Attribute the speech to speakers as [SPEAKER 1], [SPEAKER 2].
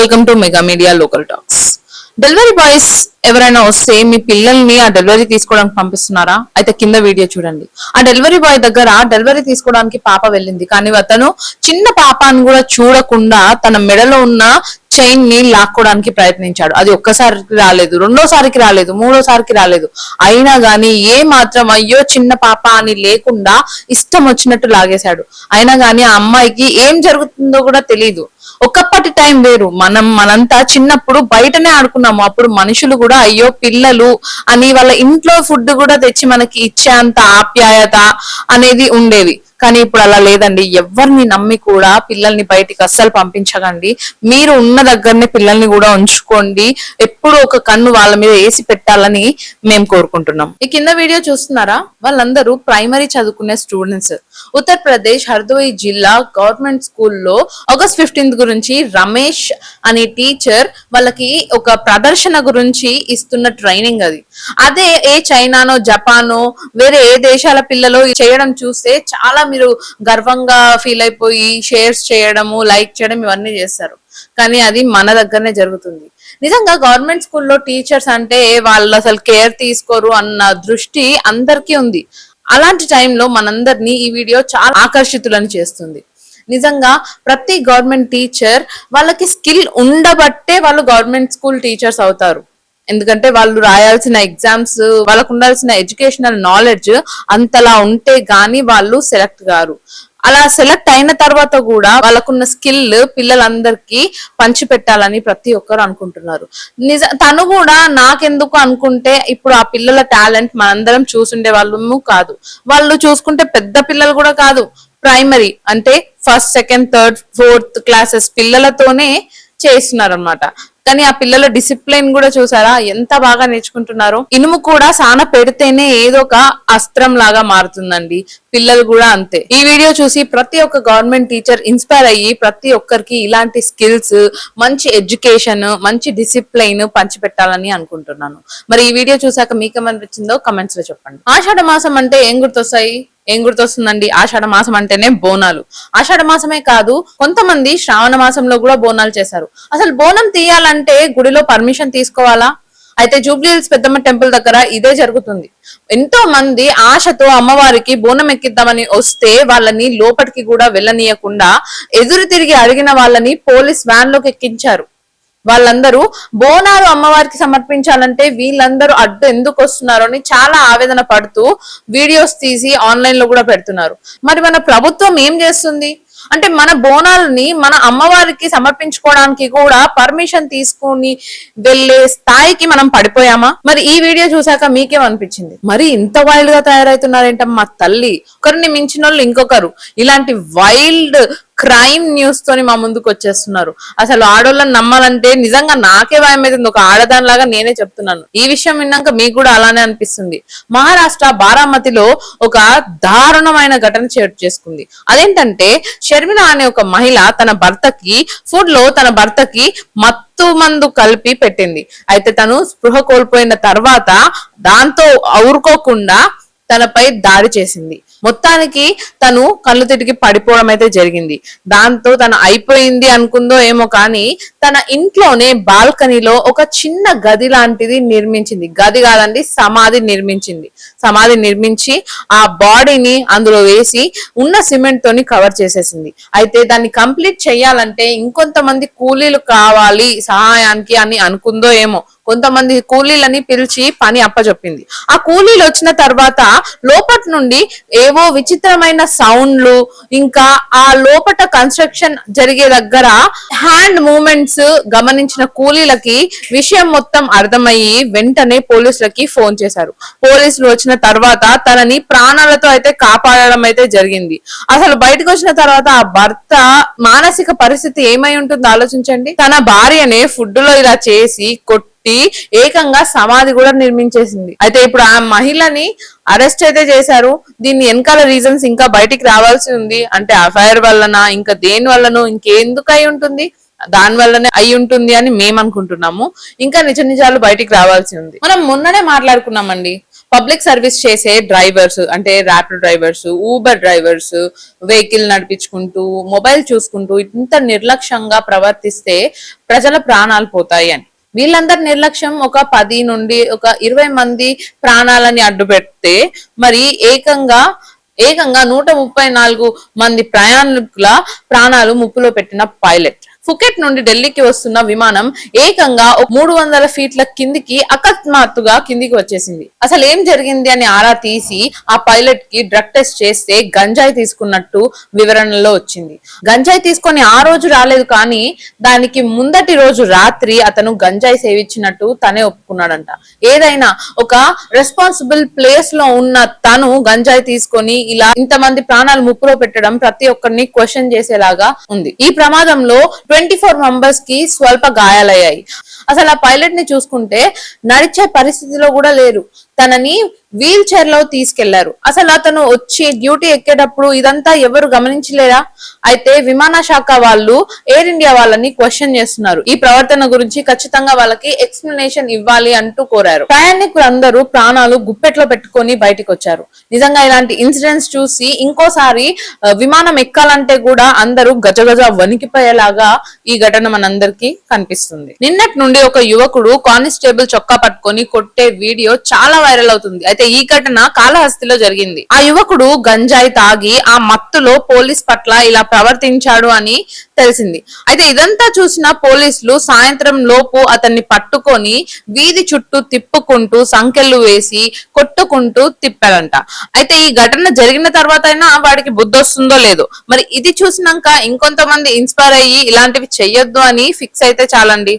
[SPEAKER 1] Welcome to mega media local talks. Delivery boys ఎవరైనా వస్తే మీ పిల్లల్ని ఆ డెలివరీ తీసుకోవడానికి పంపిస్తున్నారా? అయితే కింద వీడియో చూడండి. ఆ డెలివరీ బాయ్ దగ్గర డెలివరీ తీసుకోవడానికి పాప వెళ్ళింది, కానీ అతను చిన్న పాపను కూడా చూడకుండా తన మెడలో ఉన్న చైన్ ని లాక్కోవడానికి ప్రయత్నించాడు. అది ఒక్కసారికి రాలేదు, రెండోసారికి రాలేదు, మూడోసారికి రాలేదు. అయినా గాని ఏ మాత్రం అయ్యో చిన్న పాప అని లేకుండా ఇష్టం వచ్చినట్టు లాగేశాడు. అయినా గాని ఆ అమ్మాయికి ఏం జరుగుతుందో కూడా తెలియదు. ఒకప్పటి టైం వేరు. మనంతా చిన్నప్పుడు బయటనే ఆడుకున్నాము. అప్పుడు మనుషులు కూడా అయ్యో పిల్లలు అని వాళ్ళ ఇంట్లో ఫుడ్ కూడా తెచ్చి మనకి ఇచ్చేంత ఆప్యాయత అనేది ఉండేది. కానీ ఇప్పుడు అలా లేదండి. ఎవరిని నమ్మి కూడా పిల్లల్ని బయటికి అస్సలు పంపించకండి. మీరు ఉన్న దగ్గరనే పిల్లల్ని కూడా ఉంచుకోండి. ఎప్పుడు ఒక కన్ను వాళ్ళ మీద వేసి పెట్టాలని మేము కోరుకుంటున్నాం. ఈ కింద వీడియో చూస్తున్నారా? వాళ్ళందరూ ప్రైమరీ చదువుకునే స్టూడెంట్స్. ఉత్తరప్రదేశ్ హర్దోయి జిల్లా గవర్నమెంట్ స్కూల్లో ఆగస్ట్ 15 గురించి రమేష్ అనే టీచర్ వాళ్ళకి ఒక ప్రదర్శన గురించి ఇస్తున్న ట్రైనింగ్ అది. అదే ఏ చైనానో జపానో వేరే ఏ దేశాల పిల్లలు చేయడం చూస్తే చాలా మీరు గర్వంగా ఫీల్ అయిపోయి షేర్స్ చేయడము, లైక్ చేయడం ఇవన్నీ చేస్తారు. కానీ అది మన దగ్గరనే జరుగుతుంది. నిజంగా గవర్నమెంట్ స్కూల్లో టీచర్స్ అంటే వాళ్ళు అసలు కేర్ తీసుకోరు అన్న దృష్టి అందరికీ ఉంది. అలాంటి టైంలో మనందరినీ ఈ వీడియో చాలా ఆకర్షితులను చేస్తుంది. నిజంగా ప్రతి గవర్నమెంట్ టీచర్ వాళ్ళకి స్కిల్ ఉండబట్టే వాళ్ళు గవర్నమెంట్ స్కూల్ టీచర్స్ అవుతారు. ఎందుకంటే వాళ్ళు రాయాల్సిన ఎగ్జామ్స్, వాళ్ళకు ఉండాల్సిన ఎడ్యుకేషనల్ నాలెడ్జ్ అంతలా ఉంటే గాని వాళ్ళు సెలెక్ట్ గారు. అలా సెలెక్ట్ అయిన తర్వాత కూడా వాళ్ళకున్న స్కిల్ పిల్లలందరికీ పంచి పెట్టాలని ప్రతి ఒక్కరు అనుకుంటున్నారు. తను కూడా నాకెందుకు అనుకుంటే ఇప్పుడు ఆ పిల్లల టాలెంట్ మనందరం చూసుండే వాళ్ళము కాదు. వాళ్ళు చూసుకుంటే పెద్ద పిల్లలు కూడా కాదు, ప్రైమరీ అంటే first, second, third, fourth classes పిల్లలతోనే చేస్తున్నారు అనమాట. కానీ ఆ పిల్లల డిసిప్లిన్ కూడా చూసారా ఎంత బాగా నేర్చుకుంటున్నారు. ఇనుము కూడా సాన పెడితేనే ఏదో ఒక అస్త్రం లాగా మారుతుందండి. పిల్లలు కూడా అంతే. ఈ వీడియో చూసి ప్రతి ఒక్క గవర్నమెంట్ టీచర్ ఇన్స్పైర్ అయ్యి ప్రతి ఒక్కరికి ఇలాంటి స్కిల్స్, మంచి ఎడ్యుకేషన్, మంచి డిసిప్లైన్ పంచిపెట్టాలని అనుకుంటున్నాను. మరి ఈ వీడియో చూసాక మీకేమనిపించిందో కమెంట్స్ లో చెప్పండి. ఆషాఢ మాసం అంటే ఏం గుర్తొస్తుందండి? ఆషాఢ మాసం అంటేనే బోనాలు. ఆషాఢ మాసమే కాదు, కొంతమంది శ్రావణ మాసంలో కూడా బోనాలు చేశారు. అసలు బోనం తీయాలంటే గుడిలో పర్మిషన్ తీసుకోవాలా? అయితే జూబ్లీహిల్స్ పెద్దమ్మ టెంపుల్ దగ్గర ఇదే జరుగుతుంది. ఎంతో మంది ఆశతో అమ్మవారికి బోనం ఎక్కిద్దామని వస్తే వాళ్ళని లోపలికి కూడా వెళ్ళనీయకుండా ఎదురు తిరిగి అడిగిన వాళ్ళని పోలీస్ వ్యాన్ లోకి ఎక్కించారు. వాళ్ళందరూ బోనాలు అమ్మవారికి సమర్పించాలంటే వీళ్ళందరూ అడ్డు ఎందుకు వస్తున్నారు అని చాలా ఆవేదన పడుతూ వీడియోస్ తీసి ఆన్లైన్ లో కూడా పెడుతున్నారు. మరి మన ప్రభుత్వం ఏం చేస్తుంది అంటే మన బోనాలని మన అమ్మవారికి సమర్పించుకోవడానికి కూడా పర్మిషన్ తీసుకుని వెళ్లే స్థాయికి మనం పడిపోయామా? మరి ఈ వీడియో చూసాక మీకేమనిపించింది? మరి ఇంత వైల్డ్ గా తయారవుతున్నారేంటమ్మా తల్లి. ఒకరిని మించిన వాళ్ళు ఇంకొకరు ఇలాంటి వైల్డ్ క్రైమ్ న్యూస్ తోని మా ముందుకు వచ్చేస్తున్నారు. అసలు ఆడోళ్ళని నమ్మాలంటే నిజంగా నాకే భయం అవుతుంది. ఒక ఆడదాని లాగా నేనే చెప్తున్నాను. ఈ విషయం విన్నాక మీకు కూడా అలానే అనిపిస్తుంది. మహారాష్ట్ర బారామతిలో ఒక దారుణమైన ఘటన చోటు చేసుకుంది. అదేంటంటే షర్మిల అనే ఒక మహిళ తన భర్తకి మత్తు మందు కలిపి పెట్టింది. అయితే తను స్పృహ కోల్పోయిన తర్వాత దాంతో ఊరుకోకుండా తనపై దాడి చేసింది. మొత్తానికి తను కళ్ళు తిరిగి పడిపోవడం అయితే జరిగింది. దాంతో తను అయిపోయింది అనుకుందో ఏమో కానీ తన ఇంట్లోనే బాల్కనీలో ఒక చిన్న గది లాంటిది నిర్మించింది. గది కాదండి, సమాధి నిర్మించి ఆ బాడీని అందులో వేసి ఉన్న సిమెంట్ తోని కవర్ చేసేసింది. అయితే దాన్ని కంప్లీట్ చేయాలంటే ఇంకొంతమంది కూలీలు కావాలి సహాయానికి అని అనుకుందో ఏమో. కొంతమంది కూలీలని పిలిచి పని అప్పచెప్పింది. ఆ కూలీలు వచ్చిన తర్వాత లోపటి నుండి ఏవో విచిత్రమైన సౌండ్లు, ఇంకా ఆ లోపట కన్స్ట్రక్షన్ జరిగే దగ్గర హ్యాండ్ మూమెంట్స్ గమనించిన కూలీలకి విషయం మొత్తం అర్థమయ్యి వెంటనే పోలీసులకి ఫోన్ చేశారు. పోలీసులు వచ్చిన తర్వాత తనని ప్రాణాలతో అయితే కాపాడడం అయితే జరిగింది. అసలు బయటకు వచ్చిన తర్వాత ఆ భర్త మానసిక పరిస్థితి ఏమై ఉంటుందో ఆలోచించండి. తన భార్యనే ఫుడ్ లో ఇలా చేసి ఏకంగా సమాధి కూడా నిర్మించేసింది. అయితే ఇప్పుడు ఆ మహిళని అరెస్ట్ అయితే చేశారు. దీన్ని వెనకాల రీజన్స్ ఇంకా బయటికి రావాల్సి ఉంది. అంటే అఫైర్ వల్లనా, ఇంకా దేని వల్లనో, ఇంకెందుకు అయి ఉంటుంది, దాని వల్లనే అయి ఉంటుంది అని మేము అనుకుంటున్నాము. ఇంకా నిజాలు బయటికి రావాల్సి ఉంది. మనం మొన్ననే మాట్లాడుకున్నామండి, పబ్లిక్ సర్వీస్ చేసే డ్రైవర్స్ అంటే rapid drivers, Uber drivers vehicle నడిపించుకుంటూ మొబైల్ చూసుకుంటూ ఇంత నిర్లక్ష్యంగా ప్రవర్తిస్తే ప్రజల ప్రాణాలు పోతాయి అని. వీళ్ళందరి నిర్లక్ష్యం ఒక 10 నుండి ఒక 20 మంది ప్రాణాలని అడ్డు పెడితే మరి ఏకంగా 134 మంది ప్రయాణికుల ప్రాణాలు ముప్పులో పెట్టిన పైలట్. ఫుకెట్ నుండి ఢిల్లీకి వస్తున్న విమానం ఏకంగా 300 ఫీట్ల కిందికి అకస్మాత్తుగా కిందికి వచ్చేసింది. అసలు ఏం జరిగింది అని ఆరా తీసి ఆ పైలట్ కి డ్రగ్ టెస్ట్ చేస్తే గంజాయి తీసుకున్నట్టు వివరణలో వచ్చింది. గంజాయి తీసుకొని ఆ రోజు రాలేదు, కానీ దానికి ముందటి రోజు రాత్రి అతను గంజాయి సేవించినట్టు తనే ఒప్పుకున్నాడంట. ఏదైనా ఒక రెస్పాన్సిబుల్ ప్లేస్ లో ఉన్న తను గంజాయి తీసుకొని ఇలా ఇంతమంది ప్రాణాలు ముప్పులో పెట్టడం ప్రతి ఒక్కరిని క్వశ్చన్ చేసేలాగా ఉంది. ఈ ప్రమాదంలో 24 మెంబర్స్ కి స్వల్ప గాయాలయ్యాయి. అసలు ఆ పైలట్ ని చూసుకుంటే నడిచే పరిస్థితిలో కూడా లేరు. తనని వీల్ చైర్ లో తీసుకెళ్లారు. అసలు అతను వచ్చి డ్యూటీ ఎక్కేటప్పుడు ఇదంతా ఎవరు గమనించలేరా? అయితే విమాన శాఖ వాళ్ళు ఎయిర్ ఇండియా వాళ్ళని క్వశ్చన్ చేస్తున్నారు. ఈ ప్రవర్తన గురించి ఖచ్చితంగా వాళ్ళకి ఎక్స్ప్లెనేషన్ ఇవ్వాలి అంటూ కోరారు. ప్రయాణికులందరూ ప్రాణాలు గుప్పెట్లో పెట్టుకొని బయటకు వచ్చారు. నిజంగా ఇలాంటి ఇన్సిడెంట్స్ చూసి ఇంకోసారి విమానం ఎక్కాలంటే కూడా అందరూ గజగజ వణికిపోయేలాగా ఈ ఘటన మనందరికీ కనిపిస్తుంది. నిన్నటి నుండి ఒక యువకుడు కానిస్టేబుల్ చొక్కా పట్టుకొని కొట్టే వీడియో చాలా వైరల్ అవుతుంది. అయితే ఈ ఘటన కాళహస్తిలో జరిగింది. ఆ యువకుడు గంజాయి తాగి ఆ మత్తులో పోలీస్ పట్ల ఇలా ప్రవర్తించాడు అని తెలిసింది. అయితే ఇదంతా చూసిన పోలీసులు సాయంత్రం లోపు అతన్ని పట్టుకొని వీధి చుట్టూ తిప్పుకుంటూ సంకెళ్లు వేసి కొట్టుకుంటూ తిప్పారంట. అయితే ఈ ఘటన జరిగిన తర్వాత అయినా వాడికి బుద్ధి వస్తుందో లేదో, మరి ఇది చూసినాక ఇంకొంతమంది ఇన్స్పైర్ అయ్యి ఇలాంటివి చెయ్యొద్దు అని ఫిక్స్ అయితే చాలండి.